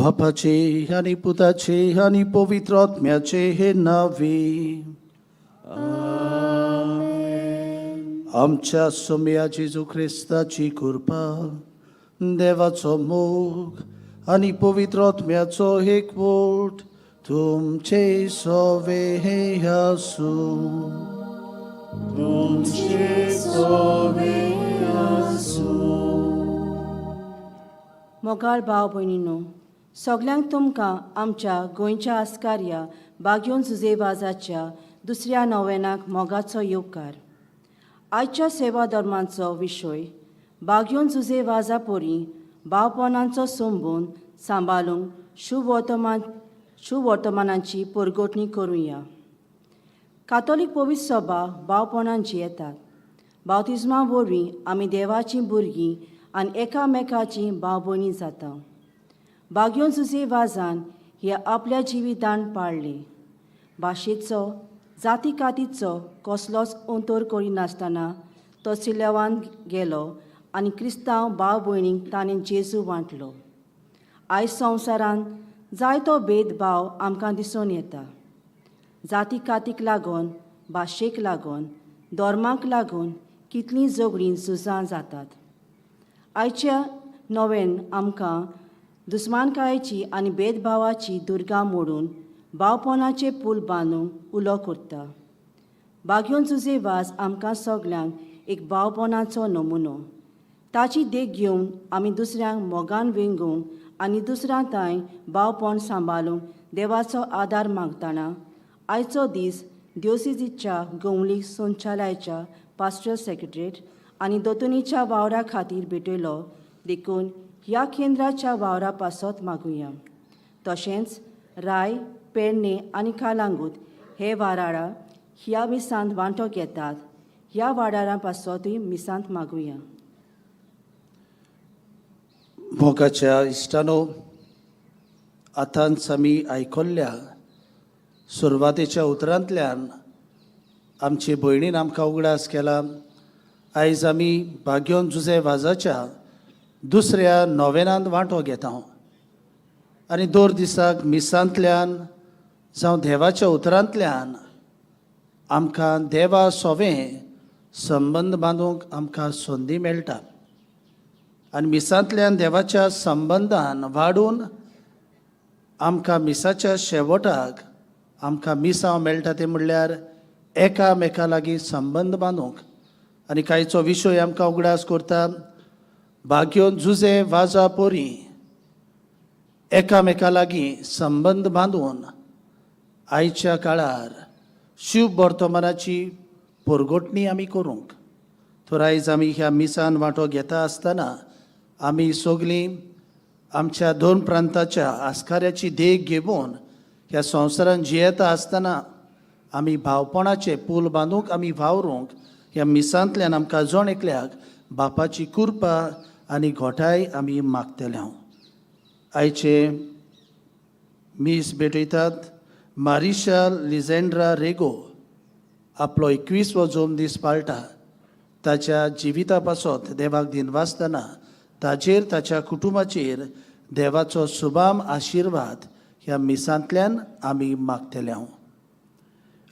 बापाचे आणि पुताचे आणि पवित्र आत्म्याचे हे नावे. आमच्या सोम्या जेजू ख्रिस्ताची कृपा, देवाचो मोग आणि पवित्र आत्म्याचो एकवट तुमचे सवे हे आसूं. तुमचे सवे आसूं. मोगाळ भाव भयणीनो, सगल्यांक तुमकां आमच्या गोंयच्या आस्कार्या बागयोन जुजेवाजाच्या दुसऱ्या नोवेनाक मोगाचो येवकार. आयच्या सेवा धर्मांचो विशय बागयोन जुजेवाजा पोरी भावपणांचो संबंद सांबाळूंक शुभ वर्तमानांची परगोटणी करुया. कातोलीक पवित्र सभा भावपणान जियेतात. बावतिजमा वरवीं आमी देवाचीं भुरगीं आनी एकामेकाची भाव भयणी जाता. बागयोन जुजेवाजान हे आपल्या जिवितान पाळले. भाशेचो जाती कातीचो कसलोच अंतर करिनासतना तो सिलेवान गेलो आनी क्रिस्तांव भाव भयणींक ताणें जेजू वांटलो. आयज संवसारान जायतो भेदभाव आमकां दिसून येता. जाती कातीक लागून, भाशेक लागून, धर्माक लागून कितलीं झगडीं झुजां जातात. आयच्या नोवेन आमकां दुस्मानकायेची आनी भेदभावाची दुर्गा मोडून भावपणाचे पूल बांदूंक उलो करता. बागयोन जुजेवाज आमकां सगल्यांक एक भावपणाचो नमुनो. ताची देख घेवन आमी दुसऱ्यांक मोगान वेंगूंक आनी दुसऱ्यां तांय भावपण सांबाळूंक देवाचो आदार मागतना आयचो दीस दिवसिजीच्या गवळीक संचालयाच्या पास्टरल सेक्रेटरेट आनी दोतोनीच्या वावरा खातीर भेटयलो देखून ह्या केंद्राच्या वावरा पासत मागुया. तशेंच राय, पेडणे आनी कालांगूट हे वाडारा ह्या मिसांत वांटो घेतात. ह्या वाडारा पासतूय मिसांत मागुया. मोगाच्या इश्टानो, आतांच आमी आयकल्ल्या सुरवातेच्या उतरांतल्यान आमचे भयणीन आमकां उगडास केला. आयज आमी बागयोन जुजेवाजाच्या दुसऱ्या नोवेनांत वांटो घेता आनी दर दिसाक मिसांतल्यान जावं देवाच्या उतरांतल्यान आमकां देवा सोवें संबंद बांदूंक आमकां संदी मेळटा. आनी मिसांतल्यान देवाच्या संबंदान वाडून आमकां मिसाच्या शेवटाक आमकां मिसांव मेळटा तें म्हणल्यार एकामेका लागीं संबंद बांदूंक. आनी कांयचो विशय आमकां उगडास करता. बागयोन जुजेवाजा पोरी एकामेका लागीं संबंद बांदून आयच्या काळार शुभ वर्तमानाची परगोटणी आमी करूंक. तर आयज आमी ह्या मिसान वांटो घेता आसतना आमी सगलीं आमच्या दोन प्रांताच्या आस्काऱ्याची देख घेवन ह्या संवसारान जियेता आसतना आमी भावपणाचे पूल बांदूंक आमी वावरूंक ह्या मिसांतल्यान आमकां जण एकल्याक बापाची कृपा आनी घोटाय आमी मागतले. आयचे मीस भेटयतात मारिशा लिजेंड्रा रेगो आपलो 21वो जल्म दीस पाळटा. ताच्या जिविता पासत देवाक दिनवासतना ताचेर ताच्या कुटुंबाचेर देवाचो सुभाम आशिर्वाद ह्या मिसांतल्यान आमी मागतले.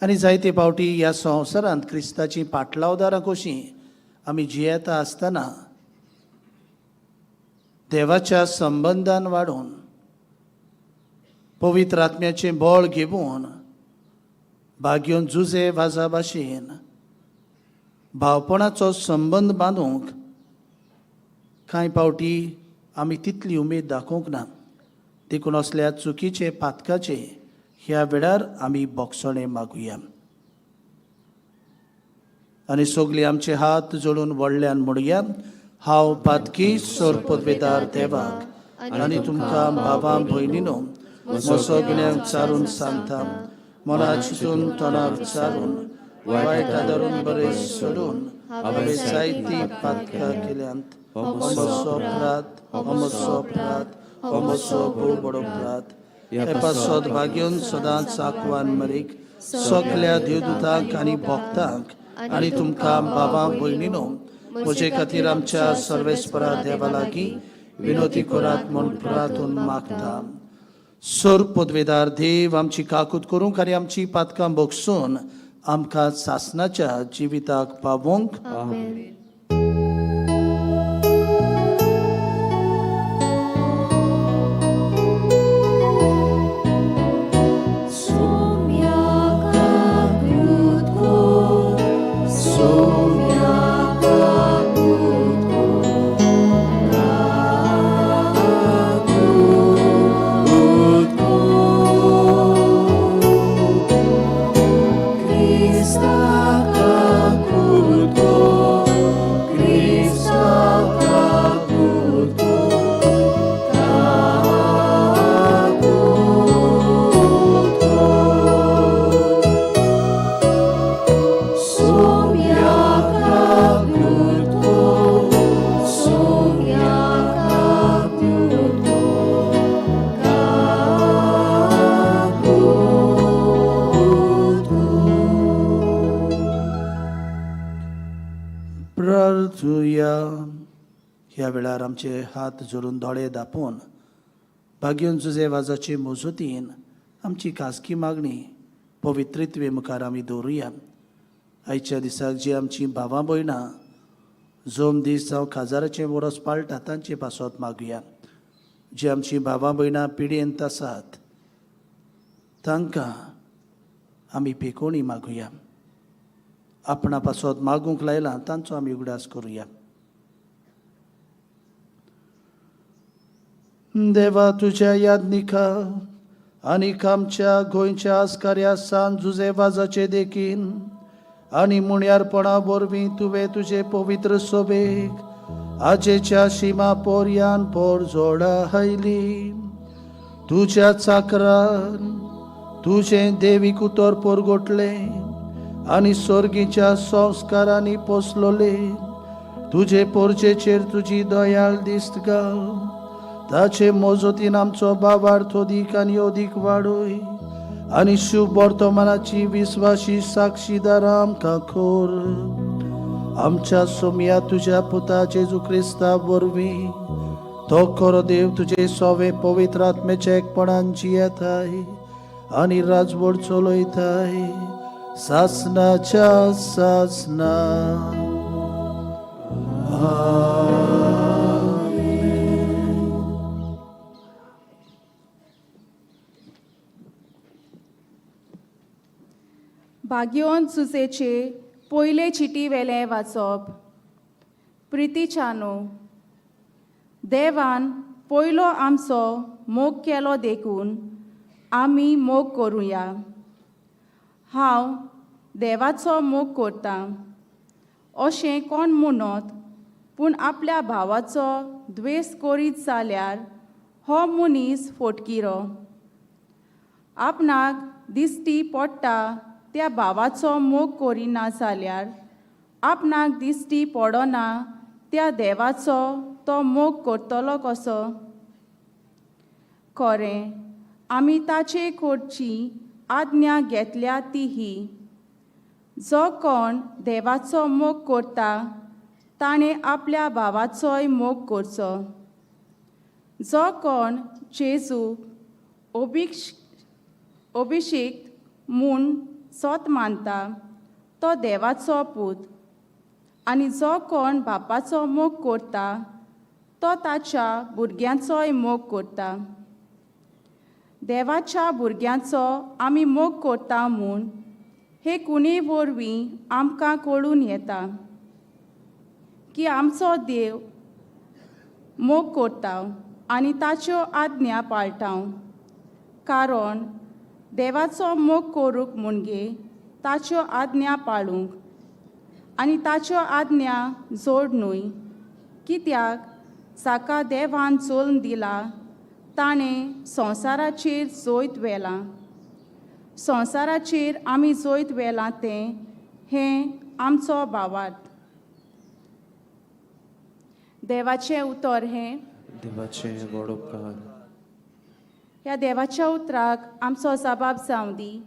आनी जायते फावटी ह्या संवसारांत क्रिस्ताची पाटलावदारां कशीं आमी जियेता आसतना देवाच्या संबंदान वाडून पवित्र आत्म्याचें बळ घेवन बागयोन जुजेवाजा भाशेन भावपणाचो संबंद बांदूंक कांय पावटी आमी तितली उमेद दाखोवंक ना, देखून असल्या चुकीचे पातकाचे ह्या वेळार आमी बोगसणे मागुया. आनी सगळीं आमचे हात जोडून व्हडल्यान म्हणुया, हांव पातकी सोरपदवेदार देवाक आनी तुमकां बाबा भयणीनो म्हजो गिन्यान चारून सांगता, मना चिंतून तोंडार विचारून वायट आदारून बरें सोडून हांवें जायतीं पातकां केल्यांत. हो म्हजो अपराध, हो म्हजो भोव बडो अपराध. हे पासत भाग्योन सदांच आंकवान मरीक सगल्या देवदूतांक आनी भक्तांक आनी तुमकां बाबा भयणीनो म्हजे खातीर आमच्या सर्वेस्परा देवा लागीं विनोदी करात म्हूण प्रार्थून मागता. सोर पदवेदार देव, आमची काकूट करूंक आनी आमची पातकां बोगसून आमकां सासणाच्या जिविताक पावोवंक. प्रार्थुया. ह्या वेळार आमचे हात जोडून दोळे दापून भाग्योन जुजे वाजाचे मोजतीन आमची खासगी मागणी पवित्रित्वे मुखार आमी दवरुया. आयच्या दिसाक जी आमची भावां भयणां जोम दीस जावं काजाराचें वरस पाळटात तांचे पासत मागुया. जी आमची भावां भयणां पिडेंत आसात तांकां आमी पेकोवणी मागुया. आपणा पासत मागूंक लायलां तांचो आमी उगडास करुया. देवा, तुज्या यादनिका आनी आमच्या गोंयच्या आस्कार्या सांत जुजे वाजाचे देखीन आनी मुण्यारपणा वरवीं तुवें तुजे पवित्र सोबेक आजेच्या शिमा पोरयान पोर जोडा हायली. तुज्या चाकरान तुजें देवीक उतर पोरगोटलें आनी सोर्गीच्या संस्कारांनी पोसलोले. तुजे पोरचेचेर तुजी दयाळ दिस्त घाल. ताचे मोजतीन आमचो बाबार्थ अदीक आनी अदीक वाडय आनी शुभ वर्तमानाची विस्वाशी साक्षीदार आमकां कर. आमच्या सोम्या तुज्या पुता जेजू क्रिस्ता वरवीं तो खरो देव तुजे सोवे पवित्र आत्मेच्या एकपणान जियेताय आनी राजवट चलयताय सासणाच्या सासणा. भाग्योन सुसेचे पयले चिटी वेले वाचप. प्रितीच्यानो, देवान पयलो आमचो मोग केलो देखून आमी मोग करुया. हांव देवाचो मोग करतां अशें कोण म्हणत, पूण आपल्या भावाचो द्वेस करीत जाल्यार हो मनीस फोटकिरो. आपणाक दिश्टी पडटा त्या भावाचो मोग करिना जाल्यार आपणाक दिश्टी पडना त्या देवाचो तो मोग करतलो कसो? खरें, आमी ताचे कडची आज्ञा घेतल्या ती ही, जो कोण देवाचो मोग करता ताणें आपल्या भावाचोय मोग करचो. जो कोण जेजूक अभिषेक म्हूण सोत मानता तो देवाचो पूत, आनी जो कोण बापाचो मोग करता तो ताच्या भुरग्यांचोय मोग करता. देवाच्या भुरग्यांचो आमी मोग करता म्हूण हे कुणे वरवीं आमकां कळून येता की आमचो देव मोग करता आनी ताच्यो आज्ञा पाळटा. कारण देवाचो मोग करूंक म्हणजे ताच्यो आज्ञा पाळूंक आनी ताच्यो आज्ञा जोड न्हय. कित्याक जाका देवान चोलन दिला ताणें संवसाराचेर जोयत व्हेलां. संवसाराचेर आमी जोयत व्हेलां तें हें आमचो भावार्थ. देवाचें उतर हें. देवाचे व्हड उपकार. ह्या देवाच्या उतराक आमचो जबाब जावं दी.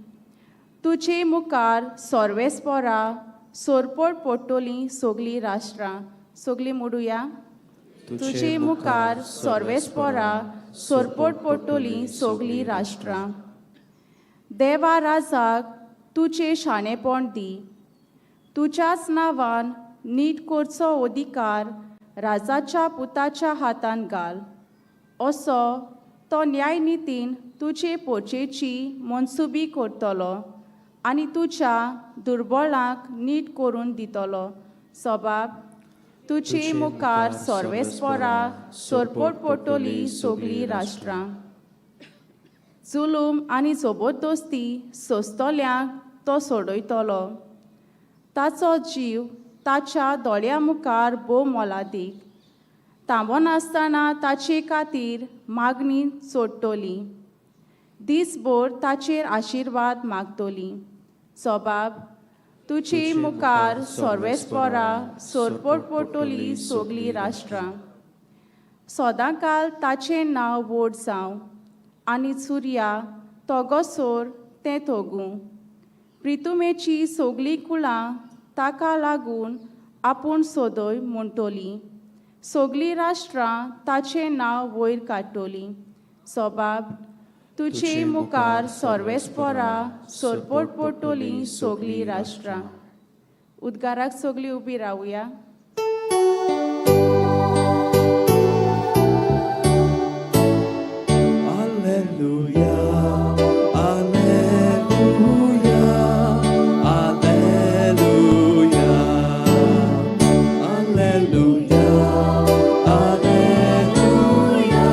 तुजे मुखार सर्वेस्परां सोरपोट पडटलीं सगलीं राष्ट्रां. सगलीं म्हणुया. तुजे मुखार सर्वेस्परां सोरपोट पडटलीं सगलीं राष्ट्रां. देवा राजाक तुजें शाणेपण दी. तुज्याच नांवान नीट करचो अधिकार राजाच्या पुताच्या हातान घाल. असो तो न्यायनितीन तुजे पोरचेची मनसुबी करतलो आनी तुज्या दुर्बळांक नीट करून दितलो. सबाब. तुजे मुखार सर्वेस्परां सोरपोट पडटलीं सगलीं राष्ट्रां. जुलूम आनी जबरदस्ती सोंसतल्यांक तो सोडयतलो. ताचो जीव ताच्या दोळ्या मुखार भोव मोलादीक. तांबो नासतना ताचे खातीर मागणी सोडटली. दीसभर ताचेर आशिर्वाद मागतली. सबाब. तुजे मुखार सर्वेस्परां सोरपोट पडटलीं सगलीं राष्ट्रां. सदांकाल ताचें नांव व्हड जावं आनी सुर्या तोगोसोर तें तोगूं. प्रितुमेची सगलीं कुळां ताका लागून आपूण सोदय म्हणटलीं. सगलीं राष्ट्रां ताचें नांव वयर काडटलीं. सबाब. तुजे मुखार सर्वेस्परां सोरपोट पडटलीं सगलीं राष्ट्रां. उद्गाराक सगलीं उबीं रावया. Alleluia, alleluia, alleluia, alleluia, alleluia,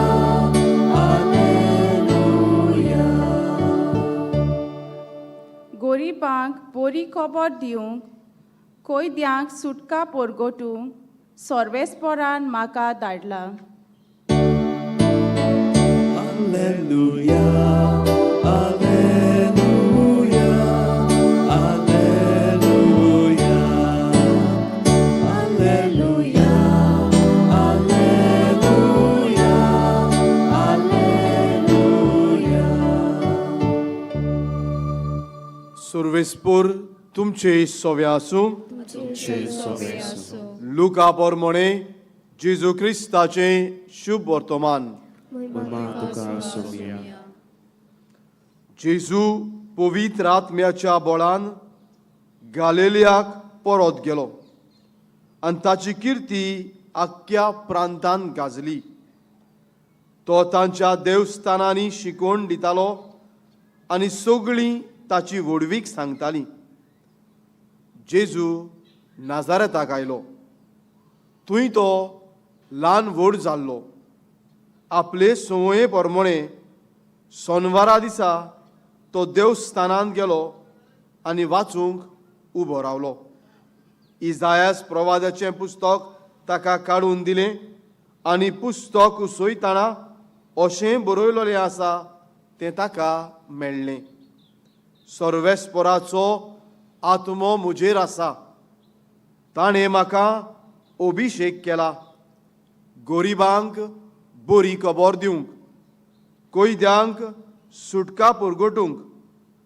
alleluia. गोरिबांक बरी खबर दिवंक कोयद्यांक सुटका परगटूंक सर्वेस्परान म्हाका धाडला. Alleluia, alleluia, alleluia, alleluia, alleluia, alleluia. सर्वेस्पोर तुमचे सोवे आसूं. तुमचे सोवे आसूं. लुका पोरमोणे जेजू क्रिस्ताचें शुभ वर्तमान. महिमा तुका सोविया. जेजू पवित्र आत्म्याच्या बळान गालिलियाक परत गेलो आनी ताची किर्ती आख्ख्या प्रांतांत गाजली. तो तांच्या देवस्थानांनी शिकोवन दितालो आनी सगळीं ताची व्हडवीक सांगतालीं. जेजू नाजारेताक आयलो. थंय तो ल्हान व्हड जाल्लो. आपले संवये प्रमाणे सोनवारा दिसा तो देवस्थानांत गेलो आनी वाचूंक उबो रावलो. इजायास प्रवादाचें पुस्तक ताका काडून दिलें आनी पुस्तक उसयतना अशें बरयलोलें आसा तें ताका मेळ्ळें. सर्वेस्पराचो आत्मो म्हजेर आसा. ताणें म्हाका अभिशेक केला गोरिबांक बरी खबर दिवंक, कोयद्यांक सुटका परगटूंक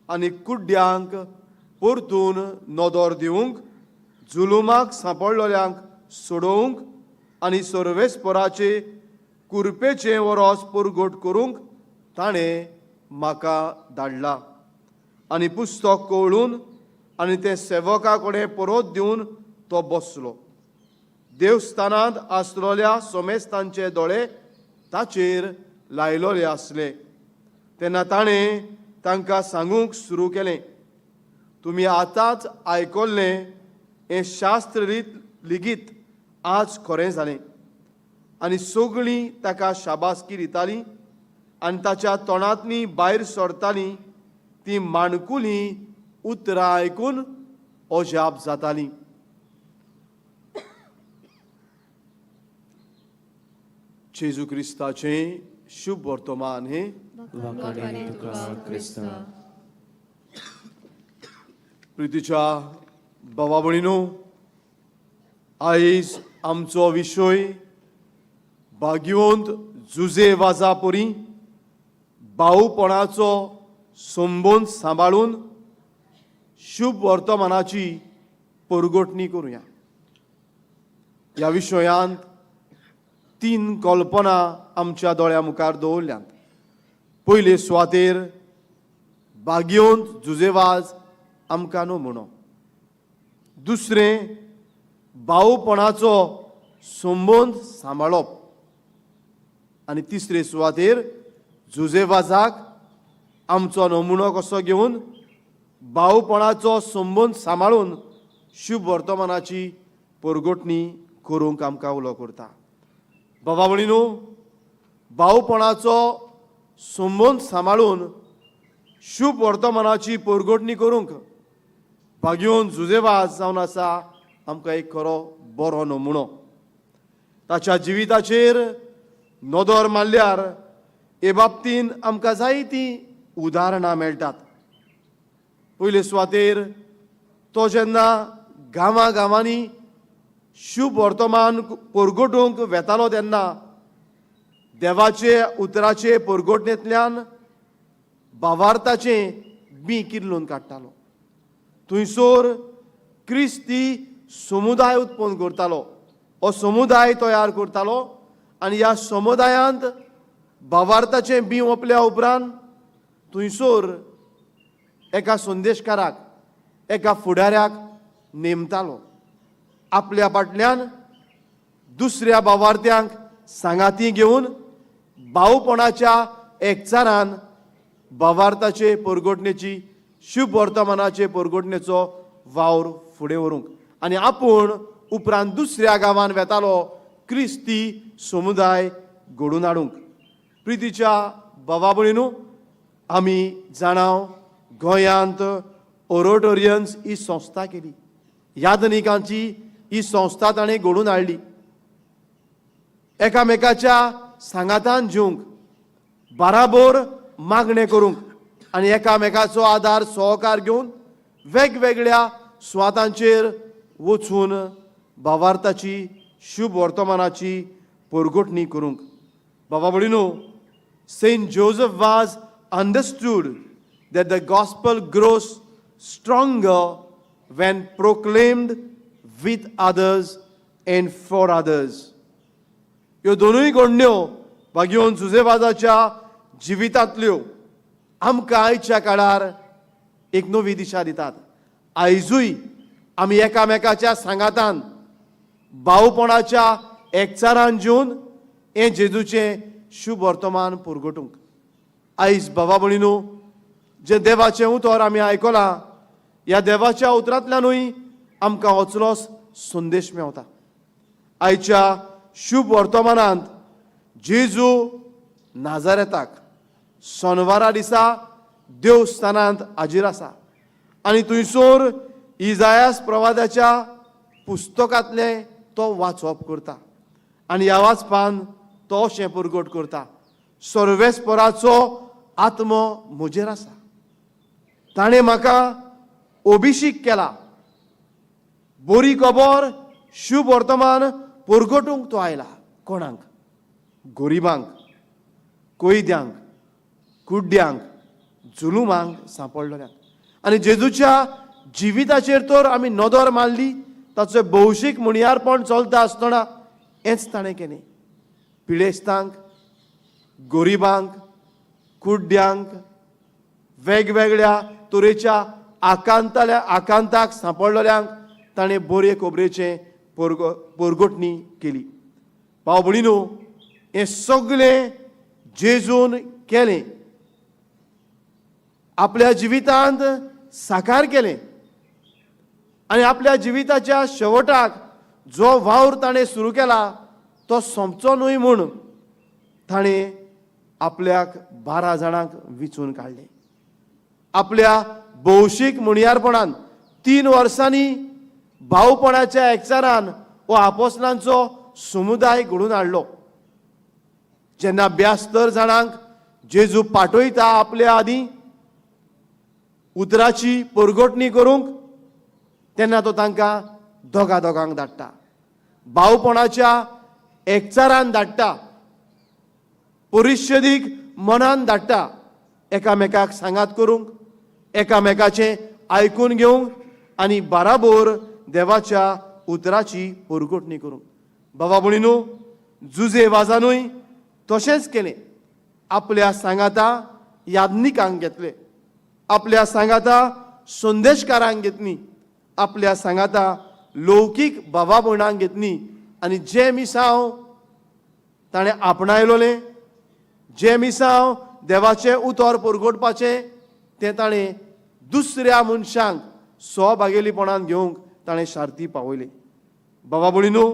आनी कुड्ड्यांक परतून नदर दिवंक, जुलुमाक सांपडलोल्यांक सोडोवंक आनी सर्वेस्पराचे कुरपेचें वरोस परगट करूंक ताणें म्हाका धाडला. आनी पुस्तक कवळून आनी तें सेवका कडेन परत दिवन तो बसलो. देवस्थानांत आसलोल्या सोमेस्तांचे दोळे ताचेर लायलोले आसले. तेन्ना ताणें तांकां सांगूंक सुरू केलें, तुमी आतांच आयकल्लें हें शास्त्र लेगीत आज खरें जालें. आनी सगळीं ताका शाबासकी दितालीं आनी ताच्या तोंडांतलीं भायर सरतालीं ती माणकुलीं उतरां आयकून अजाप जातालीं. जेजू क्रिस्ताचें शुभ वर्तमान हें वखाणी तुका क्रिस्ता. प्रितीच्या भावा भयणीनो, आयज आमचो विशय भाग्यवंत जुजे वाजा परी भाऊपणाचो संबंद सांबाळून शुभ वर्तमानाची परगोटणी करुया. ह्या विशयांत 3 कल्पना आमच्या दोळ्या मुखार दवरल्यात. पयले सुवातेर भाग्यवंत जुजेवाज आमकां नमुनो. दुसरें भाऊपणाचो संबंद सांबाळप. आनी तिसरे सुवातेर जुजेवाजाक आमचो नमुनो कसो घेवन भाऊपणाचो संबंद सांबाळून शुभ वर्तमानाची परगोटणी करूंक आमकां उलो करता. बाबा भयणीनो, भाऊपणाचो संबंद सांबाळून शुभ वर्तमानाची परगोटणी करूंक भाग्यवंत जुजेवाज जावन आसा आमकां एक खरो बरो नमुनो. ताच्या जिविताचेर नदर मारल्यार हे बाबतींत आमकां जायतीं उदाहरणां मेळटात. पयले सुवातेर तो जेन्ना गांवांनी शुभ वर्तमान परगोटूंक वेतालो तेन्ना देवाचे उतराचे परगोटणेंतल्यान भावार्थाचें बी किल्लून काडटालो. थंयसर क्रिस्ती समुदाय उत्पन्न करतालो. हो समुदाय तयार करतालो आनी ह्या समुदायांत भावार्थाचें बी ओपल्या उपरांत थंयसर एका संदेशकाराक, एका फुडाऱ्याक नेमतालो. आपल्या फाटल्यान दुसऱ्या भावार्थ्यांक सांगाती घेवन भाऊपणाच्या एकचारान भावार्थाचे परगोटणेची शुभ वर्तमानाचे परगोटणेचो वावर फुडें व्हरूंक आनी आपूण उपरांत दुसऱ्या गांवांत वेतालो क्रिस्ती समुदाय घडोवन हाडूंक. प्रितीच्या भावा भयणीनो, आमी जाणाव गोंयांत ओरोटोरियन्स ही संस्था केली. यादनिकांची ही संस्था ताणें घडोवन हाडली. एकामेकाच्या सांगातान जिवंक, बाराबोर मागणें करूंक आनी एकामेकाचो आदार सहकार घेवन वेगवेगळ्या सुवातांचेर वचून भावार्थाची शुभ वर्तमानाची परगोटणी करूंक. बाबा भयणीनो, सेंट जोसेफ वाज understood that the gospel grows stronger when proclaimed with others and for others. ह्यो दोनूय घडण्यो भाग्यवंत जुजेवाजाच्या जिवितांतल्यो आमकां आयच्या काळार एक नवी दिशा दितात. आयजूय आमी एकामेकाच्या सांगातान भाऊपणाच्या एकचारान जिवन हें जेजूचें शुभ वर्तमान परगोटूंक. आयज बाबा भयणीनो, जे देवाचें उतर आमी आयकलां, ह्या देवाच्या उतरांतल्यानूय आमकां होचलोच संदेश मेवता. आयच्या शुभ वर्तमानांत जेजू नाजारेताक सोनवारा दिसा देवस्थानांत हाजीर आसा आनी थंयसर इजायास प्रवादाच्या पुस्तकांतलें तो वाचप करता आनी ह्या वाचपान तो अशें परगट करता, सर्वेस्पराचो आत्मो म्हजेर आसा. ताणें म्हाका अभिषेक केला. बरी खबर शुभ वर्तमान परगटूंक तो आयला. कोणाक? गरिबांक, कोयद्यांक, कुड्ड्यांक, जुलुमांक सांपडलेल्यांक. आनी जेजूच्या जिविताचेर तर आमी नदर मारली, ताचें भौशीक म्हणयारपण चलता आसतना हेंच ताणें केलें. पिडेस्तांक, गरिबांक, कुड्ड्यांक, वेगवेगळ्या तरेच्या आकांताक सांपडलेल्यांक ताणें बरे खबरेचें परगोटणी केली. भाव भयणीनो, हें सगळें जेजून केलें, आपल्या जिवितांत साकार केलें आनी आपल्या जिविताच्या शेवटाक जो वावर ताणें सुरू केला तो सोंपचो न्हय म्हूण ताणें आपल्याक 12 जाणांक विचून काडले. आपल्या भौशीक मुणयारपणान 3 वर्सांनी भावपणाच्या एकचारान हो आपोस्तलांचो समुदाय घडून हाडलो. जेन्ना 72 जाणांक जेजू पाठयता आपल्या आदीं उतराची परगोटणी करूंक, तेन्ना तो तांकां दोगांक धाडटा. भावपणाच्या एकचारान धाडटा, परिशदीक मनान धाडटा, एकामेकाक सांगात करूंक, एकामेकाचें आयकून घेवंक आनी बाराबोर देवाच्या उतराची परगोटणी करूंक. बाबा भयणीनो, जुजेवाजानूय तशेंच केलें. आपल्या सांगाता याज्ञिकांक घेतले, आपल्या सांगाता संदेशकारांक घेतली, आपल्या सांगाता लौकीक बाबा भयणांक घेतली आनी जे मिसांव ताणें आपणायलोलें, जे मिसांव देवाचें उतर परगोटपाचें, तें ताणें दुसऱ्या मनशांक सहभागेलीपणान घेवंक ताणें शार्ती पावयली. बाबा भयणीनो,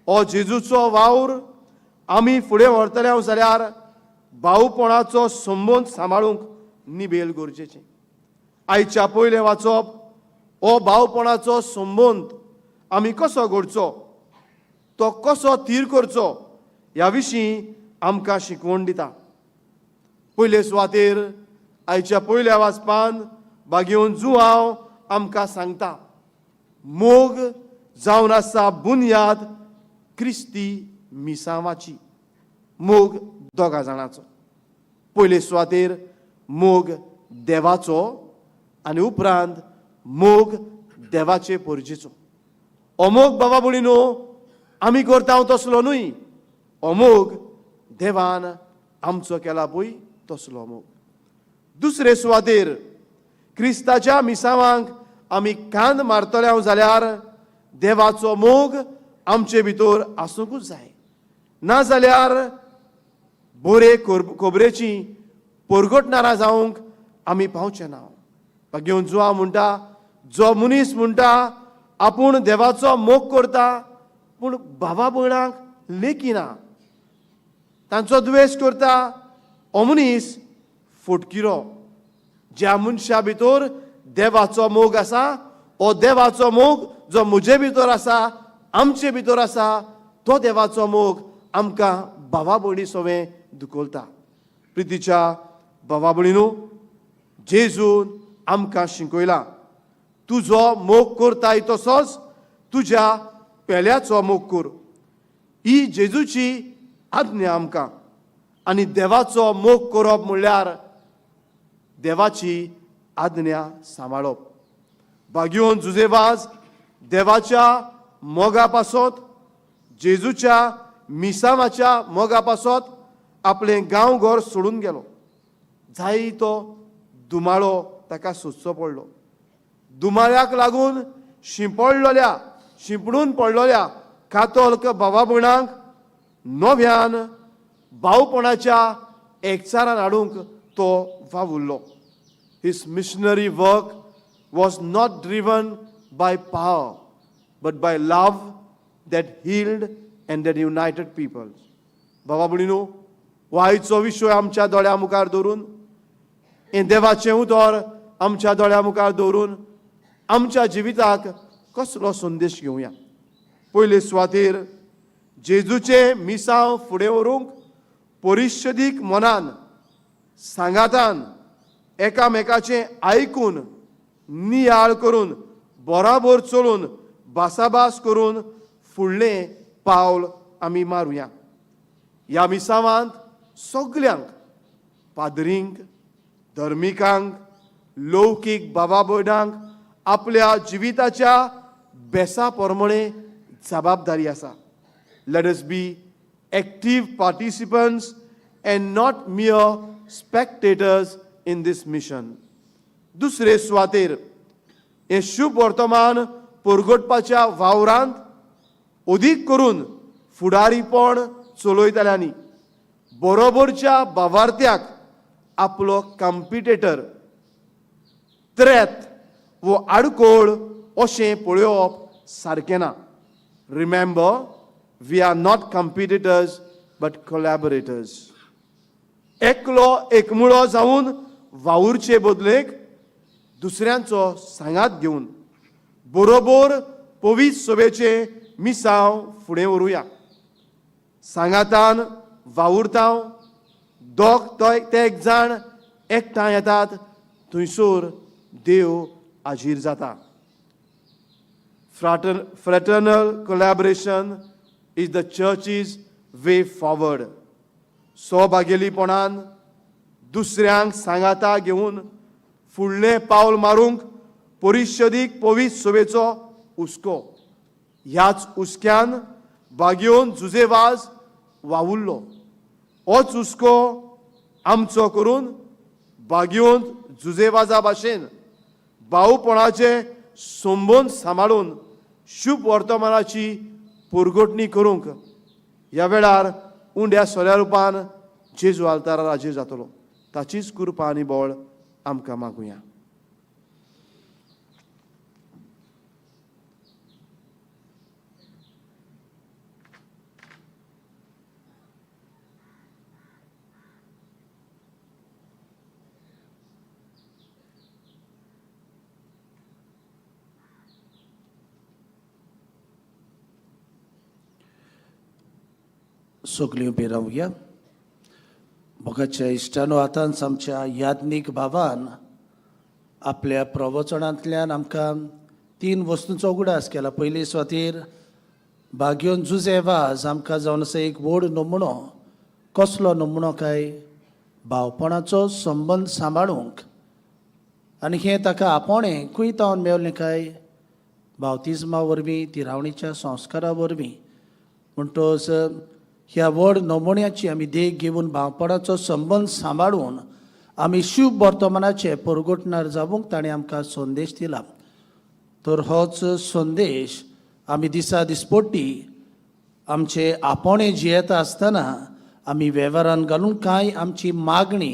हो जेजूचो वावर आमी फुडें व्हरतले जाल्यार भावपणाचो संबंद सांबाळूंक निबेल गरजेचें. आयच्या पयलें वाचप, हो भावपणाचो संबंद आमी कसो घडचो, तो कसो थीर करचो ह्या विशीं आमकां शिकवण दिता. पयले सुवातेर आयच्या पयल्या वाचपान बागेवन जुआंव आमकां सांगता, मोग जावन आसा बुनयाद क्रिस्ती मिसांवाची. मोग 2 जाणांचो. पयले सुवातेर मोग देवाचो आनी उपरांत मोग देवाचे परजेचो. अमोग बाबा भयणीनो आमी करता तसलो न्हय, अमोग देवान आमचो केला पळय तसलो मोग. दुसरे सुवातेर क्रिस्ताच्या मिसांवांक आमी कांद मारतले जाल्यार देवाचो मोग आमचे भितर आसूंकूच जाय, नाजाल्यार बरे खोबरेची परगटणारा जावंक आमी पावचे ना. घेवन जुआ म्हणटा, जो मनीस म्हणटा आपूण देवाचो मोग करता पूण बाबा भयणांक लेखिना, तांचो द्वेश करता, हो मनीस फटकिरो. ज्या मनशा भितर देवाचो मोग आसा, हो देवाचो मोग जो म्हजे भितर आसा, आमचे भितर आसा, तो देवाचो मोग आमकां भावा भयणी सोवें दुखोलता. प्रितीच्या भावा भयणीनो, जेजून आमकां शिकयला, तुजो मोग करताय तसोच तुज्या पेल्याचो मोग कर. ही जेजूची आज्ञा आमकां. आनी देवाचो मोग करप म्हणल्यार देवाची आज्ञा सांबाळप. बागयोन जुजेबाज देवाच्या मोगा पासत, जेजूच्या मिसांवाच्या मोगा पासत आपलें गांव घर सोडून गेलो. जायतो दुमाळो ताका सोंसचो पडलो. दुमाळ्याक लागून शिंपडून पडलोल्या कातोल्क भावा भयणांक नव्यान भावपणाच्या एकचारान हाडूंक तो वावुरलो. His missionary work was not driven by power, but by love that healed and that united people. भावा भयणीनो, वायचो विशय आमच्या दोळ्या मुखार दवरून, हे देवाचें उतर आमच्या दोळ्या मुखार दवरून आमच्या जिविताक कसलो संदेश घेवया. पयले सुवातेर जेजूचे मिसांव फुडें व्हरूंक परिशदीक मनान, सांगातान, एकामेकाचें आयकून, नियाळ करून, बराबर चलून, भासाभास करून फुडलें पावल आमी मारुया. ह्या मिसांवांत सगल्यांक, पाद्रींक, धर्मिकांक, लौकीक बाबा भयणांक आपल्या जिविताच्या बेसा प्रमाणे जबाबदारी आसा. Let us be active participants and not mere spectators in this mission. दुसरे सुवातेर हे शुभ वर्तमान परगटपाच्या वावरांत अदीक करून फुडारीपण चलयतल्यांनी बरोबरच्या भावार्थ्याक आपलो कॉम्पिटेटर, त्रेत वो आडकोळ अशें पळोवप सारकें ना. Remember, we are not competitors but collaborators. एकलो एकमुळो जावन वावुरचे बदलेक दुसऱ्यांचो सांगात घेवन बरोबर पवित्र सभेचे मिसांव फुडें व्हरुया. सांगातान वावुरतांव दोग ते एक जाण एकठांय येतात, थंयसर देव आजीर जाता. Fraternal collaboration is the church's way forward. सहभागिलीपणान दुसऱ्यांक सांगाता घेवन फुडलें पावल मारूंक परिशदीक पवित्र सभेचो हुस्को. ह्याच हुस्क्यान बागयोन जुजेवाज वावुरलो. होच हुस्को आमचो करून बागयोन जुजेवाजा भाशेन भाऊपणाचे संबंद सांबाळून शुभ वर्तमानाची पुरगोटणी करूंक ह्या वेळार उंड्या सोऱ्या रुपान जेजू आल्तारार हाजीर जातलो. ताचीच कृपा आनी बळ आमकां मागुया. सगळीं उबी रावया. मोगाच्या इश्टानो, आतांच आमच्या याज्ञीक भावान आपल्या प्रवचनांतल्यान आमकां 3 वस्तूंचो उगडास केला. पयली सुवातेर बागयोन जुजेवाज आमकां जावन आसा एक व्हड नमुनो. कसलो नमुनो काय? भावपणाचो संबंद सांबाळूंक. आनी हें ताका आपणें कुयतावन मेवलें काय? बावतिजमा वरवीं, तिरावणीच्या संस्कारा वरवीं. म्हणटोच ह्या व्हड नमुन्याची आमी देख घेवन भावपणाचो संबंद सांबाळून आमी शुभ वर्तमानाचे परगोटणार जावंक ताणें आमकां संदेश दिला. तर होच संदेश आमी दिसा दिसपट्टी आमचे आपणे जियेता आसतना आमी वेव्हारान घालून कांय आमची मागणी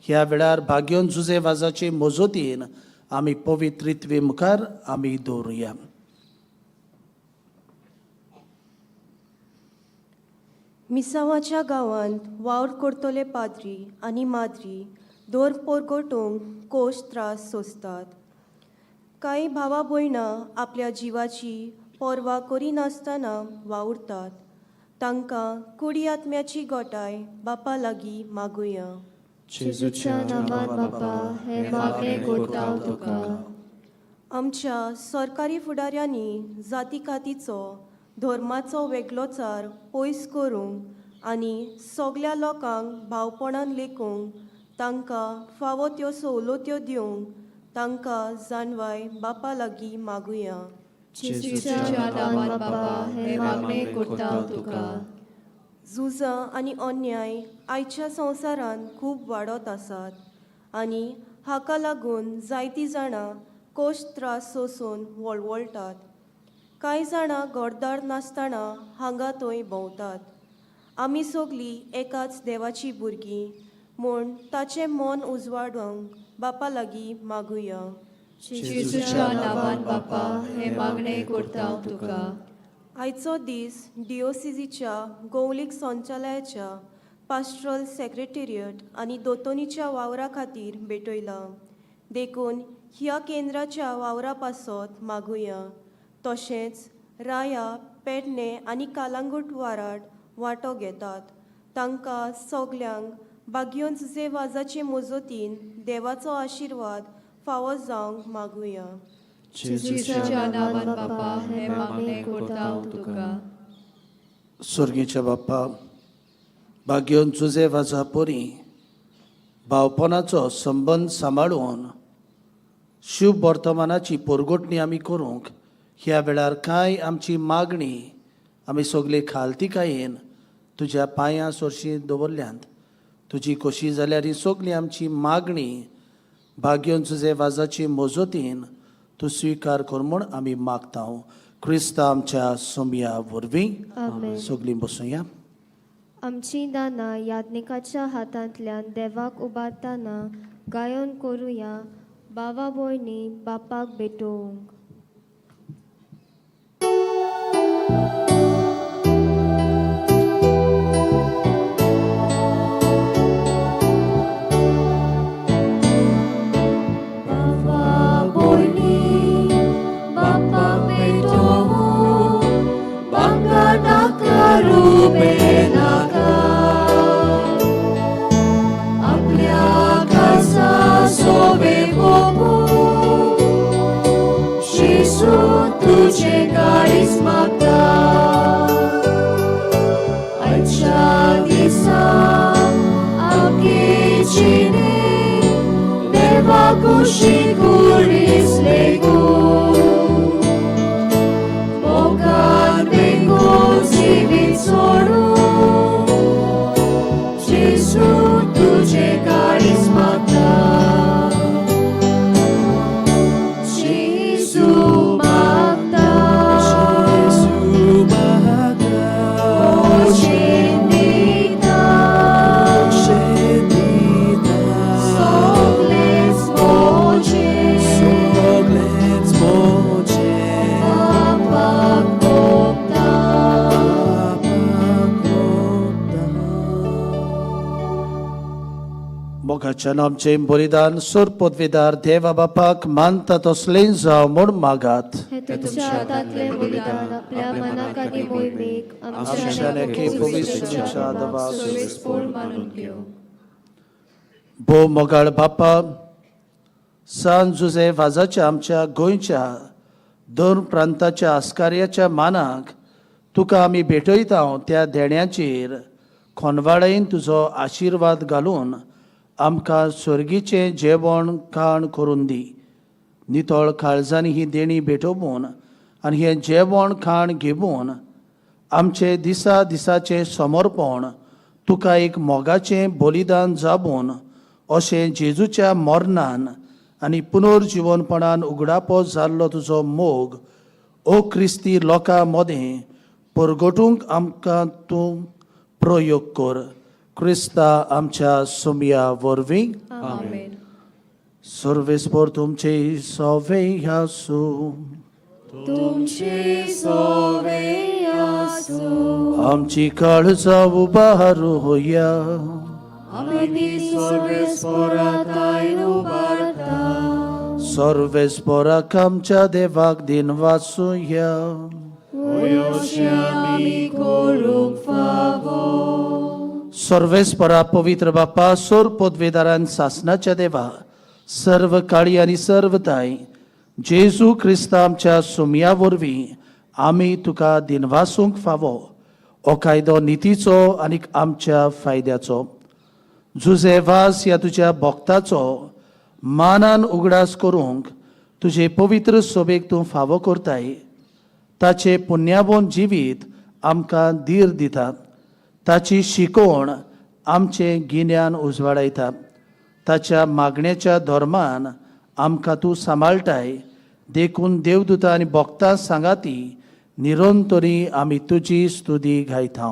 ह्या वेळार बागयोन जुजेवाजाचे मजतीन आमी पवित्रित्वे मुखार आमी दवरुया. मिसावाच्या गांवांत वावर करतले पाद्री आनी माद्री दोर परगोटूंक कोश त्रास सोंसतात. कांय भावा भयणां आपल्या जिवाची पर्वा करिनासतना वावुरतात. तांकां कुडी आत्म्याची गोठाय बापा लागीं मागुया. जेजूच्या नांवान बापा, हे मागणें करता तुका. आमच्या सरकारी फुडाऱ्यांनी जाती कातीचो धर्माचो वेगळोचार पयस करूंक आनी सगळ्या लोकांक भावपणान लेखूंक तांकां फावो त्यो सवलत्यो दिवंक तांकां जाणवाय बापा लागीं मागुया. जेजूच्या नांवान बापा, हे मागणें करता तुका. झुजां आनी अन्याय आयच्या संवसारांत खूब वाडत आसात आनी हाका लागून जायतीं जाणां कोश त्रास सोंसून वळवळटात. कांय जाणां घरदार नासतना हांगा थंय भोंवतात. आमी सगळीं एकाच देवाची भुरगीं म्हूण ताचें मन उजवाडूंक बापा लागीं मागुया. जेजूच्या नांवान बापा, हे मागणें करता तुका. आयचो दीस डिओसिसीच्या गौलीक संचालयाच्या पास्ट्रल सेक्रेटेरियट आनी दोतोनीच्या वावरा खातीर भेटयला. देखून ह्या केंद्राच्या वावरा पासत मागुया. तशेंच राया, पेडणे आनी कालांगूट वाराड वांटो घेतात. तांकां सगल्यांक बागयोन जुजेवाजाचे मजतीन देवाचो आशिर्वाद फावो जावंक मागुया. जेजूच्या नांवान बापा, हे मागणें करता तुका. स्वर्गीच्या बाप्पा, बागयोन जुजेवाजा परी भावपणाचो संबंद सांबाळून शुभ वर्तमानाची परगोटणी आमी करूंक ह्या वेळार कांय आमची मागणी आमी सगळे खालतिकायेन तुज्या पांयां सरशी दवरल्यांत. तुजी कशी जाल्यार ही सगळी आमची मागणी बागयोन जुजेवाजाची मजतीन तूं स्विकार कर म्हूण आमी मागतांव. क्रिस्ता आमच्या सोमया वरवीं. सगळीं बसूया. आमची दाना याज्ञिकाच्या हातांतल्यान देवाक उबारतना गायन करुया. बावा भयणी बापाक भेटोवंक. उबे नाका आपल्या खासा सोबे पोपू शिसू तुझे गाडीस मागता आजच्या दिसा आमगे जिणे देवा खुशी कुडीस लेगू मोगान बेगो जीवित सोडू जेसू तुझे गाडीस मागता जेसू मागता ओशे नीता सोगलेच मोचे आपाक भोगता मोगाच्या नामचें बलिदान सोर पदवीदार देवा बापाक मानता तसलें जाव म्हूण मागात. हे तुमच्या हातांतले बलिदान आपल्या मनाक आनी मोहिमेक आमच्या नेके पवित्र दबाव सोयीस्पोर मानून घेव. भो मोगाळ बापा, सान जुजे वाजाच्या आमच्या गोंयच्या दोन प्रांताच्या आस्कार्याच्या मानाक तुका आमी भेटयता त्या देण्याचेर खोनवाळेन तुजो आशिर्वाद घालून आमकां स्वर्गीचें जेवण खाण करून दी. नितळ काळजांनी ही देणी भेटोवन आनी हें जेवण खाण घेवन आमचे दिसा दिसाचें समर्पण तुका एक मोगाचें बलिदान जावन अशें जेजूच्या मरणान आनी पुनर्जीवनपणान उगडापो जाल्लो तुजो मोग ओ क्रिस्ती लोकां मदें परगटूंक आमकां तूं प्रयोग कर. क्रिस्ता आमच्या सुमया वरवीं आमेन. सर्वेस्पर तुमचे सवे आसूं. तुमचे सोवे आसूं. आमची काळजा उबारू होया. आमी सर्वेस्परांत उबारता. सर्वेस्पराक आमच्या देवाक दिन वाचूया. आमी करूंक फावो. सर्वेस्परा पवित्र बापा, सोर पदवीदारान सासणाच्या देवा, सर्व काळी आनी सर्वताय जेजू क्रिस्ता आमच्या सुमया वरवीं आमी तुका दिनवासूंक फावो. हो कायदो नितीचो आनी आमच्या फायद्याचो. जुजे वास ह्या तुज्या भक्ताचो मानान उगडास करूंक तुजे पवित्र सोबेक तूं फावो करताय. ताचे पुण्यावोन जिवीत आमकां धीर दिता. ताची शिकवण आमचें गिन्यान उजवाडायता. ताच्या मागणेच्या धर्मान आमकां तूं सांबाळटाय. देखून देवदूतां आनी भक्तां सांगाती निरंतरी आमी तुजी स्तुती गायता.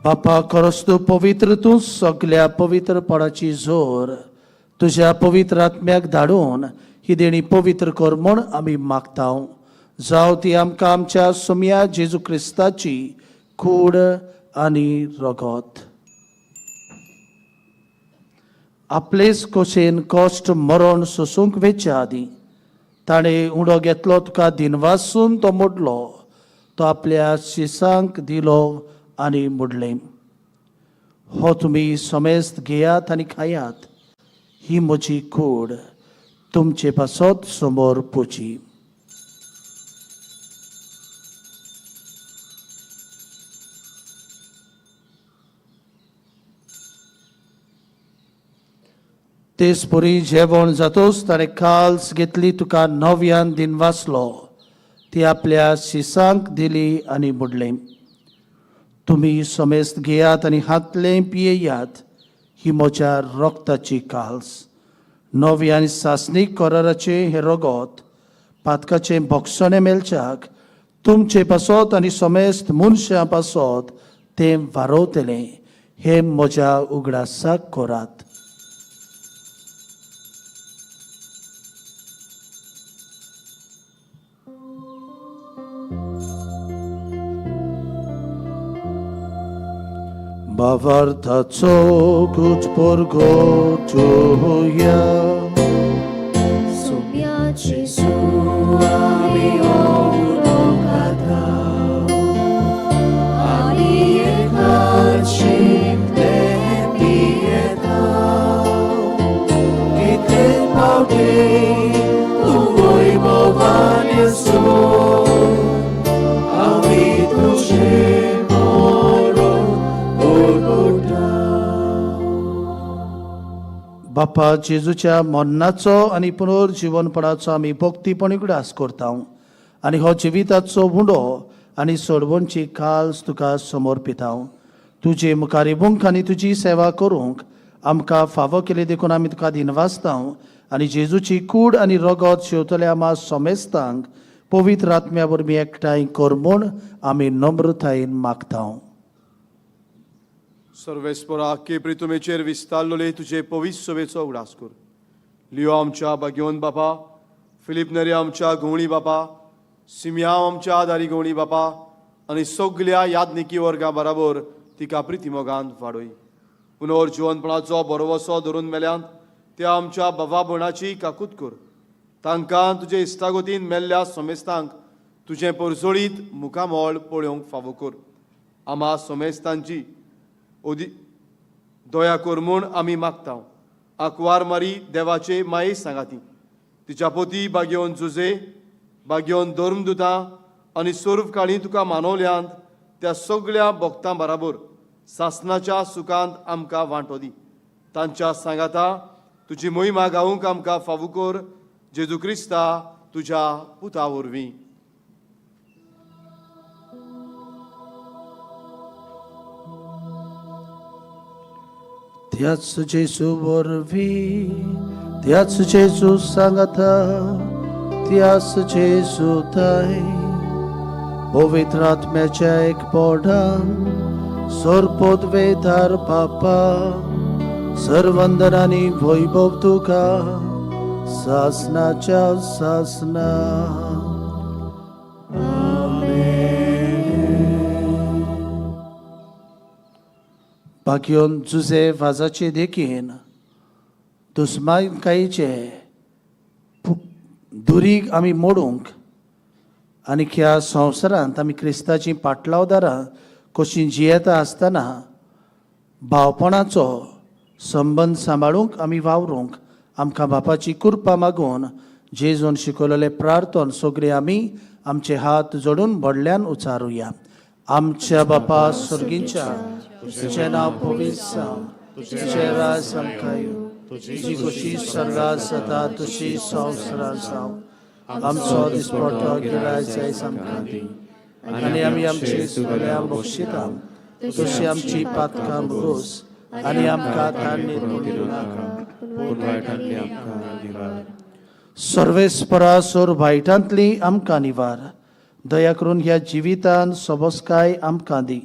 बापा, खरोच तूं पवित्र, तूं सगल्या पवित्रपणाची जोर तुज्या पवित्र आत्म्याक धाडून ही देणी पवित्र कर म्हूण आमी मागता. जावं ती आमकां आमच्या सुमया जेजू क्रिस्ताची कूड आनी रगत. आपलेच खोशेन कश्ट मरण सोसूंक वेच्या आदी ताणें उडो घेतलो, तुका दिनवासून तो मोडलो, तो आपल्या शिसांक दिलो आनी मुडलें. हो तुमी समेस्त घेयात आनी खायात. ही म्हजी कूड तुमचे पासत समोर पोची. तेच पुरी जेवण जातोच ताणें काल्स घेतली, तुका नव्यान दिनवासलो, ती आपल्या शिसांक दिली आनी मुडलें. तुम्ही समेस्त घेयात आणि हातले पियेयात, ही म्हज्या रक्ताची काल्स. नवे आनी सासणीक कराराचे हे रगत पातकाचे भक्षणे मेलच्याक तुमचे पासत आनी समेस्त मनशां पासत ते वारोवतले. हे म्हज्या उगडासाक करात. Bavartaco gut porgotuja. Sumiaci suami orokata, ani ekaci tepietau, ite paude tuoi bovania so, ami tuce बापा जेजूच्या मरणाचो आनी पुनर्जीवनपणाचो आमी भक्तीपणी उगडास करता आनी हो जिविताचो बुडो आनी सोडवणची काल्स तुका समर्पिता. तुजे मुखारी बुंक आनी तुजी सेवा करूंक आमकां फावो केले देखून आमी तुका दिनवासता आनी जेजूची कूड आनी रगत शेवतले आमा समेस्तांक पवित्र आत्म्या वरवीं एकठांय कर म्हूण आमी नम्रतायेन मागता. सर्वेस्परा के प्रितुमेचेर विस्तारलोले तुझे पवित्र सवेचो उगडास कर. लिओ आमच्या भाग्यवन बापा, फिलिप नरे आमच्या घोवणी बापा, सिमियांव आमच्या आदारी घोवणी बापा आनी सगळ्या यादनिकी वर्गां बराबर तिका प्रितिमोगांत वाडय. पुनर्जीवनपणाचो बरोवसो धरून मेल्यांत त्या आमच्या भावा भयणाची काकूत कर. तांकां तुजे इश्टागतीन मेल्ल्या समेस्तांक तुजें परजोळीत मुखामोळ पळोवंक फावो कर. आम्हा समेस्तांची दया कर म्हूण आमी मागता. आंकवार मारी देवाचे माये सांगाती, तिच्या पोती भाग्यवन जुजे, भाग्यवन धर्मदुतां आनी सर्व काळी तुका मानवल्यांत त्या सगळ्या भक्तां बराबर सासणाच्या सुखांत आमकां वांटो दी. तांच्या सांगाता तुजी मोहिमा गावूंक आमकां फावो कर. जेजू क्रिस्ता तुज्या पुता वरवीं. त्याच जेजू वरवीं, त्याच जेजू सांगता, त्याच जेजू थंय पवित्र आत्म्याच्या एकपडान सोरपोत वेधार बापा सर्वंदनांनी वैभव तुका सासनाच्या सासना. भाग्योन जुजे वाजाचे देखीन दुस्मानकायेचे दुरीग आमी मोडूंक आनी ह्या संवसारांत आमी क्रिस्ताची पाटलावदारां कशीं जियेता आसतना भावपणाचो संबंद सांबाळूंक आमी वावरूंक आमकां बापाची कृपा मागून जेजून शिकयलेले प्रार्थन सगळे आमी आमचे हात जोडून व्हडल्यान उचारुया. आमच्या बापा स्वर्गींच्या, तुजें नांव पवित्र जावं, तुजें राज आमकां येवं, तुजी कशी स्वर्गांत जाता तशी संवसारांत जावं. आमचो दिसपट्टो गिराय जायज आमकां दी आनी आमी आमची चुकल्यांक बक्षिता तशी आमची पातकां भरोस आनी आमकां तारणेर पडूं नाका. सर्वेस्परा सोर वायटांतली आमकां निवार. दया करून ह्या जिवितान सबोसकाय आमकां दी.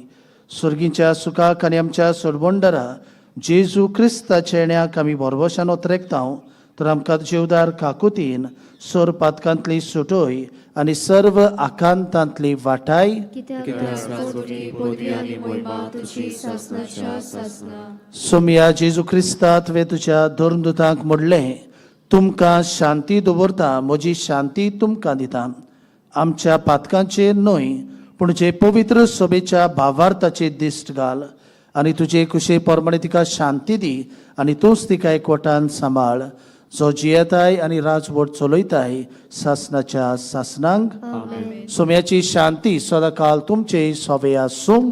स्वर्गीच्या सुखाक आनी आमच्या सोडवंडरा जेजू क्रिस्ताच्या येण्याक आमी भरवशान ओतरेकता. तर आमकां जीवदार काकुतीन सोर पातकांतली सुटोय आनी सर्व आकांतांतली वाटाय सोमिया जेजू क्रिस्तांत वे तुज्या धर्मदुतांक म्हणलें, तुमकां शांती दवरता, म्हजी शांती तुमकां दिता. आमच्या पातकांचेर न्हय पूण जे पवित्र सभेच्या भावार्थाचेर दिश्ट घाल आनी तुजे कुशे प्रमाणे तिका शांती दी आनी तूंच तिका एकवटान सांबाळ. जो जियेताय आनी राजवट चलयताय सासनाच्या सासनांक. सोम्याची शांती सदाकाल तुमचे सोवे आसूं.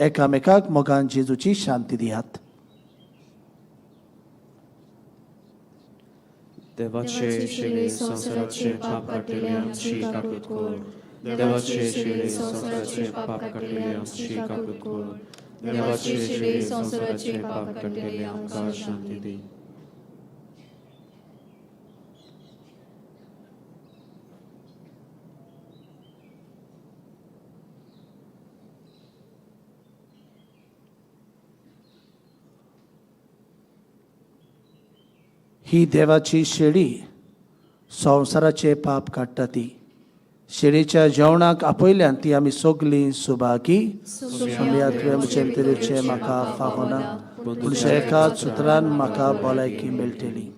एकामेकाक मोगान जेजूची शांती दियात. देवाचे शिले संसाराचे पाप काटिले आमची काकूत कर. देवाचे शिळे संसाराचे पाप काढलेले आमची काकूट कर. देवाचे शिळे संसाराचे पाप काढलेले आमकां शांती दी. ही देवाची शेळी संवसाराचे पाप काडटा ती. शेळीच्या जेवणाक आपयल्यान ती आमी सगलीं सुभागी. सुमया तुवें म्हजें तरेचें म्हाका फावना, पूण एकाच सुत्रान म्हाका भलायकी मेळटली.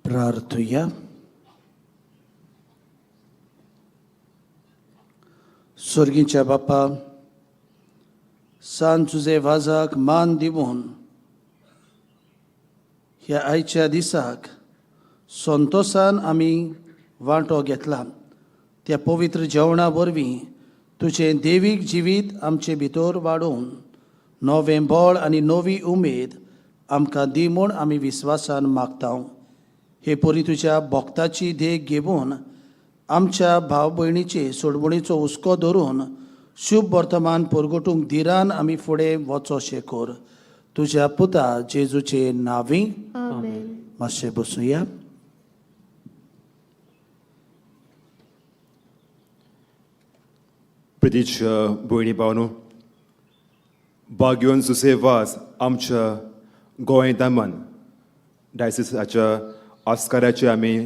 प्रार्थुया. स्वर्गीच्या बापा, सांत तुजे वाजाक मान दिवन ह्या आयच्या दिसाक संतोषान आमी वांटो घेतला. त्या पवित्र जेवणा वरवीं तुजें देवीक जिवीत आमचे भितर वाडोवन नवें बळ आनी नवी उमेद आमकां दी म्हूण आमी विस्वासान मागता. हे परी तुज्या भक्ताची देख घेवन आमच्या भाव भयणीचे सोडवणीचो हुस्को धरून शुभ वर्तमान परगटूंक दिरान आमी फुडें वचोशें कर. तुज्या पुता जेजूचे नांवी. आमेन. मातशें बसूया. प्रितीच भयणी भावनो, बागयोन सुसेवास आमच्या गोंय दामन डायसिसाच्या आस्काराची आमी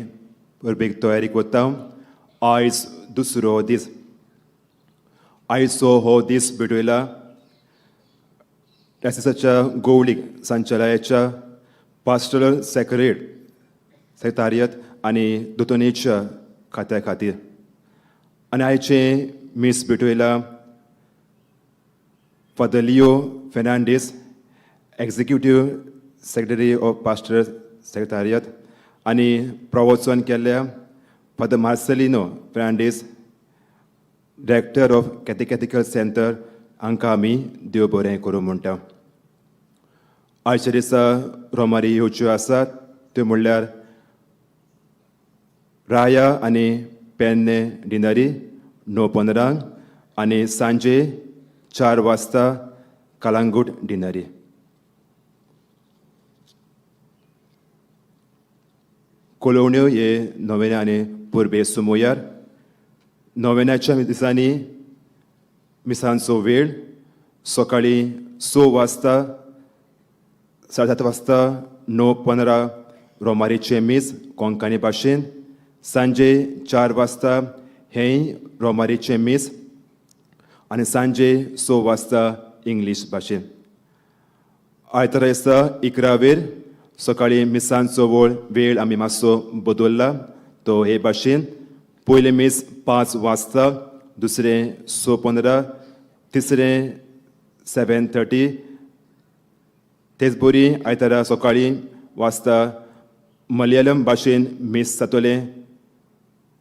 परबेक तयारी करता. आयज दुसरो दीस. आयचो हो दीस भेटयला डायसिसाच्या गवळीक संचालयाच्या पास्टरल सेक्रेटरियत आनी दोतोनेच्या खात्या खातीर. आनी आयचें मीस भेटयला father Leo Fernandes, executive secretary of pastoral secretariat, आनी प्रवचन केल्ल्या father Marcelino Fernandes, director of catechetical centre, हांकां आमी देव बरें करूं म्हणटा. आयच्या दिसा रोमारी येवच्यो आसात त्यो म्हणल्यार राया आनी पेन्ने डिनरी 9:15 आनी सांजे 4 वाजता कलांगूट डिनरी. कोलोवण्यो हे नोवेनांनी पुर्बे सुमोयार. नोवेनाच्या दिसांनी मिसांचो वेळ सकाळीं 6 वाजता, 7:30 वाजता 9:15 रोमारीचें मीस कोंकणी भाशेन, सांजे 4 वाजता हेंय रोमारीचें मीस आनी सांजे 6 वाजता इंग्लीश भाशेन. आयतारा दिसा 11 सकाळीं मिसांचो वेळ आमी मातसो बदलला. तो हे भाशेन पयलें मीस 5 वाजता, दुसरें 6:15, तिसरें 7:30. तेच बरी आयतारा सकाळीं वाजता मलयालम भाशेन मीस जातलें.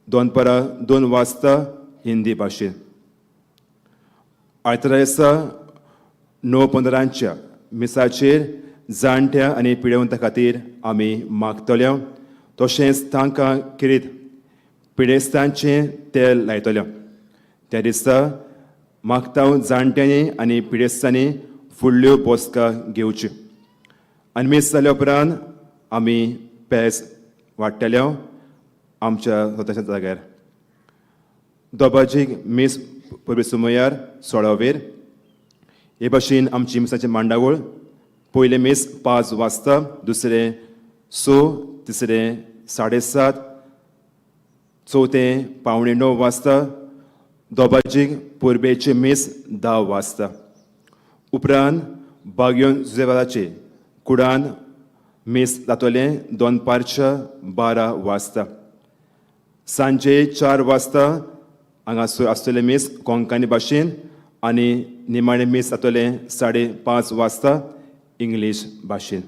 2 वाजता हिंदी भाशेन. आयतारा दिसा 9:15च्या मिसाचेर जाणट्या आनी पिडेवंतां खातीर आमी मागतले. तशेंच तांकां किरीत पिडेस्तांचें तेल लायतले. त्या दिसा मागता जाणट्यांनी आनी पिडेस्तांनी फुडल्यो बसका घेवच्यो. आनी मीस जाल्या उपरांत आमी पेज वाडटले आमच्या स्वताच्या जाग्यार. दोबाजीक मीस परबे सुमयार 16 हे भाशेन आमची मिसाची मांडावळ. पयलें मीस 5 वाजता, दुसरें 6, तिसरें 7:30, चवथें 8:45 वाजता. दोबाजीक पुर्बेचें मीस 10 वाजता. उपरांत बागयोन जुजेवाचे कुडान मीस जातलें दोनपारच्या 12 वाजता. सांजे 4 वाजता हांगासर आसतलें मीस कोंकणी भाशेन आनी निमाणें मीस जातलें 5:30 वाजता इंग्लीश भाशेन.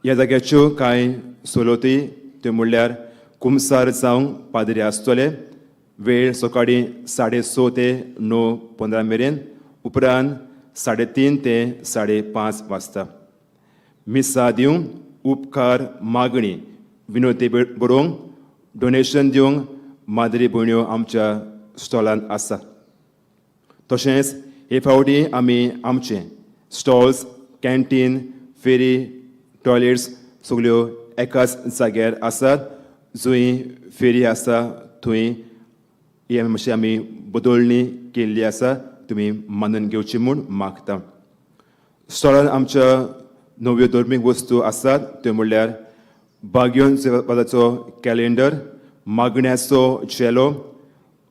ह्या जाग्याच्यो कांय सवलती त्यो म्हणल्यार कुमसार जावंक पाद्री आसतले, वेळ सकाळीं 6:30 ते 9:15 मेरेन, उपरांत 3:30 ते 5:30 वाजता. मिसा दिवंक, उपकार मागणी विनोदी बरोवंक, डोनेशन दिवंक माद्री भयण्यो आमच्या स्टॉलांत आसा. तशेंच हे फावटी आमी आमचे स्टॉल्स, कॅन्टीन, फेरी, टॉयलेट्स सगल्यो एकाच जाग्यार आसात. जंय फेरी आसा थंय हे मातशी आमी बदलणी केल्ली आसा, तुमी मानून घेवची म्हूण मागता. स्टॉलांत आमच्या नव्यो धर्मीक वस्तू आसात, त्यो म्हणल्यार बागयोन सेवाचो कॅलेंडर, मागण्याचो चेलो,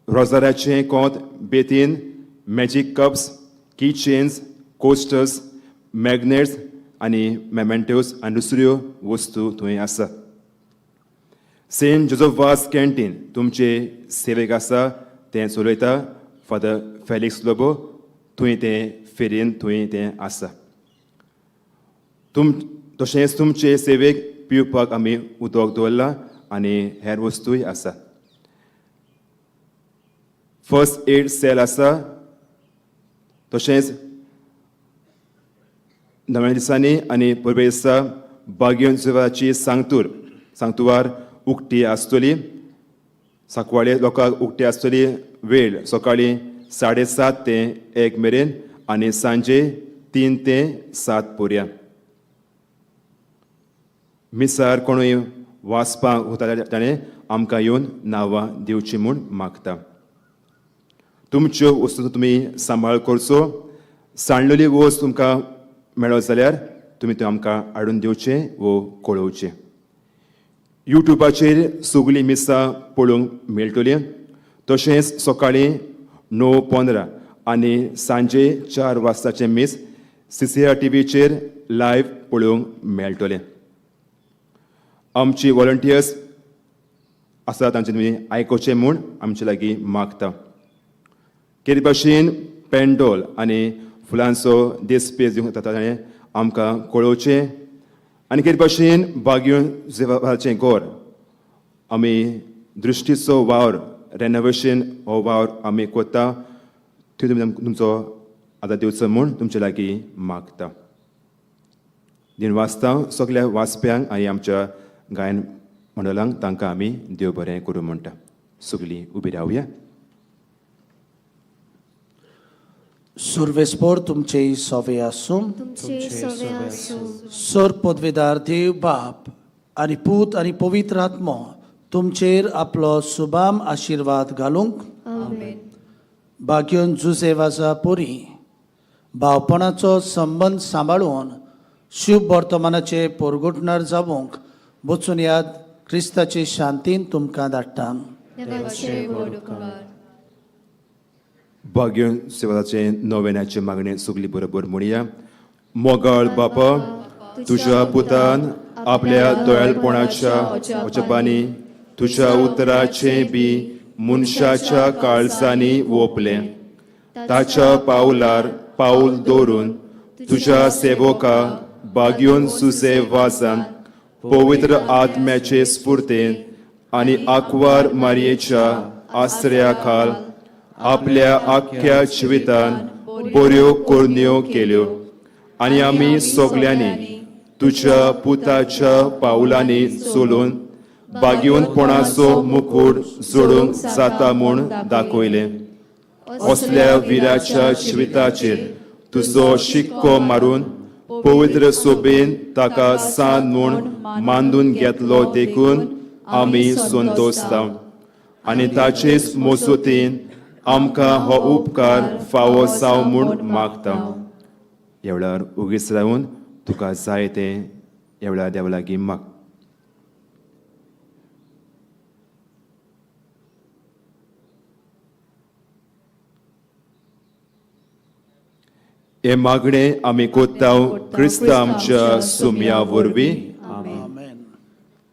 रोजाराचें कोंत, बेतीन, मॅजीक कप्स, की चेन्स, कोस्टर्स, मॅग्नेट्स आनी मेमेंटोस आनी दुसऱ्यो वस्तू थंय आसा. सेंट जोझफ वास कॅन्टीन तुमचे सेवेक आसा तें चलयता फादर फेलिक्स लोबो. थंय तें फेरयेन थंय तें आसा. तशेंच तुमचे सेवेक पिवपाक आमी उदक दवरलां आनी हेर वस्तूय आसा. फर्स्ट एड सेल आसा. तशेंच नव्या दिसांनी आनी परबे दिसा बागयोन सेवाची सांगतुवार उक्ती आसतली. सांकवाळे लोकांक उक्ती आसतली. वेळ सकाळीं 7:30 ते 1 मेरेन आनी सांजे 3 ते 7 पर्यंत. मिसार कोणूय वाचपाक वता ताणें आमकां येवन नांवां दिवची म्हूण मागता. तुमच्यो वस्तू तुमी सांबाळ करचो. सांडलेली वस्त तुमकां मेळत जाल्यार तुमी त्यो आमकां हाडून दिवचें वो कळोवचें. युट्यूबाचेर सगळीं मिसां पळोवंक मेळटलीं. तशेंच सकाळीं 9:15 आनी सांजे 4 वाजताचें मीस CCR टीव्हीचेर लायव्ह पळोवंक मेळटलें. आमची वॉलंटियर्स आसा तांचे तुमी आयकोचें म्हूण आमचे लागीं मागता. केरी भाशेन पेंडॉल आनी फुलांचो देसपेज दिवंक जाता ताणें आमकां कळोवचें. आनी केरी भाशेन बागयोन सेवाचें घर आमी दृश्टीचो वावर रेनोवेशन हो वावर आमी कोत्ता. थंय तुमी तुमचो आदार दिवचो म्हूण तुमचे लागीं मागता. दिन वाचता सगल्या वाचप्यांक आनी आमच्या गायन मंडळांक तांकां आमी देव बरें करूं म्हणटा. सगलीं उबी रावया. सुर्वेस्पोर तुमचे सोवे आसूं. तुमचे सवे आसूं. सर पदवेदार देव बाप आनी पूत आनी पवित्र आत्मो तुमचेर आपलो सुबाम आशिर्वाद घालूंक. आमेन. बागयोन जुसेवाचा पोरी भावपणाचो संबंद सांबाळून शुभ वर्तमानाचे परगोटणार जावंक वचून याद क्रिस्ताचे शांतीन तुमकां धाडटा. देवाचे व्हड उपकार. बागयोन सेवाचे नोवेनाचे मागणे सगळी बरोबर म्हणया. मोगाळ बापा, तुज्या पुतान आपल्या दोळालपणाच्या वचपांनी तुज्या उतराचे बी मनशाच्या काळजांनी ओपले. ताच्या पावलार पाऊल दवरून तुज्या सेवका बागयोन सुसे वाजान पवित्र आत्म्याचे स्फूर्तेन आनी आंकवार मारयेच्या आश्रया खाल आपल्या आख्या जिवितान बऱ्यो कोरण्यो केल्यो. आनी आमी सगल्यांनी तुज्या पुताच्या पावलांनी चलून बागयोनपणाचो मुकुट जोडूंक जाता म्हूण दाखयलें. असल्या विराच्या जिविताचेर तुजो शिक्को मारून पवित्र सोबेन ताका सांत म्हूण मांडून घेतलो देखून आमी संतोसता. आनी ताचेच मोसुतीन आमकां हो उपकार फावो जावं म्हूण मागता. ह्या वेळार उगीच रावन तुका जाय तें ह्या वेळार देवा लागीं माग. हे मागणे आमी कोत्ता क्रिस्ता आमच्या सुमया वरवीं. आमेन.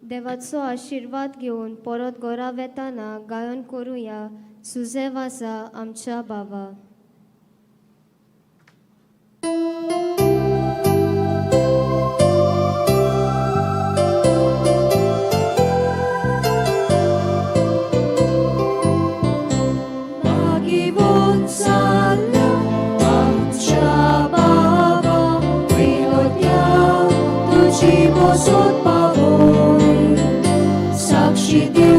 देवाचो आशिर्वाद घेवन परत घरा वेताना गायन करुया सुजेवासा आमच्या बाबा. आशिती